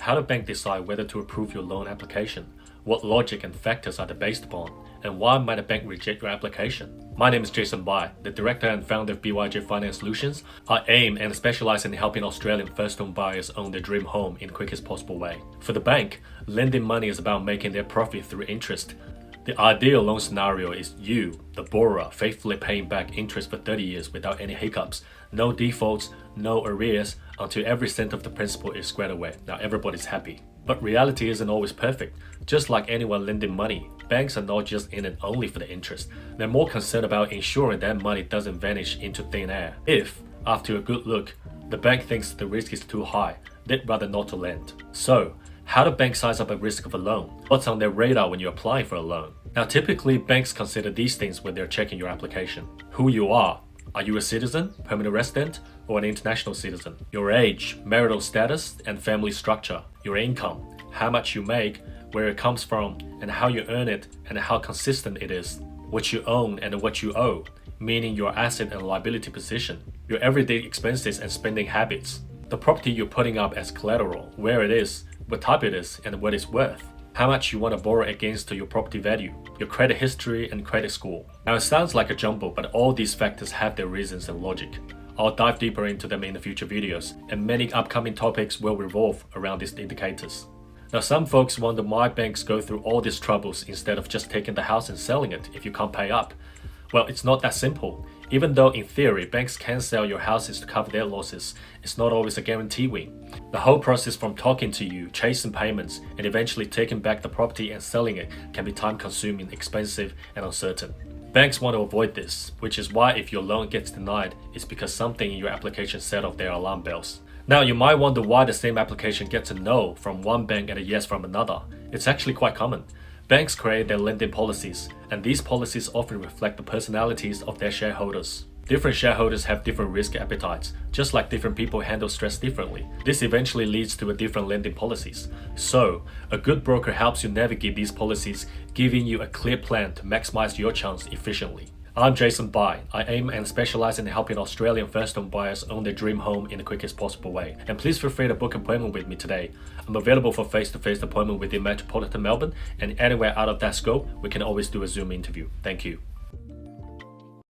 how the bank decide whether to approve your loan application, what logic and factors are they based upon, and why might a bank reject your application. My name is Jason Bai, the director and founder of BYJ Finance Solutions. I aim and specialize in helping Australian first-home buyers own their dream home in the quickest possible way. For the bank, lending money is about making their profit through interest. The ideal loan scenario is you, the borrower, faithfully paying back interest for 30 years without any hiccups, no defaults, no arrears, until every cent of the principal is squared away. Now everybody's happy. But reality isn't always perfect. Just like anyone lending money, banks are not just in it only for the interest. They're more concerned about ensuring that money doesn't vanish into thin air. If, after a good look, the bank thinks the risk is too high, they'd rather not to lend. So, how do banks size up a risk of a loan? What's on their radar when you're applying for a loan? Now, typically, banks consider these things when they're checking your application. Who you are. Are you a citizen, permanent resident, or an international citizen? Your age, marital status, and family structure. Your income, how much you make, where it comes from, and how you earn it, and how consistent it is. What you own and what you owe, meaning your asset and liability position. Your everyday expenses and spending habits. The property you're putting up as collateral, where it is, what type it is, and what it's worth. How much you want to borrow against your property value, your credit history and credit score. Now it sounds like a jumble, but all these factors have their reasons and logic. I'll dive deeper into them in the future videos, and many upcoming topics will revolve around these indicators. Now some folks wonder why banks go through all these troubles instead of just taking the house and selling it if you can't pay up. Well, it's not that simple. Even though in theory banks can sell your houses to cover their losses, it's not always a guarantee win. The whole process from talking to you, chasing payments, and eventually taking back the property and selling it can be time-consuming, expensive, and uncertain. Banks want to avoid this, which is why if your loan gets denied, it's because something in your application set off their alarm bells. Now you might wonder why the same application gets a no from one bank and a yes from another. It's actually quite common. Banks create their lending policies, and these policies often reflect the personalities of their shareholders. Different shareholders have different risk appetites, just like different people handle stress differently. This eventually leads to a different lending policies. So, a good broker helps you navigate these policies, giving you a clear plan to maximize your chance efficiently. I'm Jason Bai. I aim and specialize in helping Australian first-home buyers own their dream home in the quickest possible way. And please feel free to book an appointment with me today. I'm available for face-to-face appointment within Metropolitan Melbourne, and anywhere out of that scope, we can always do a Zoom interview. Thank you.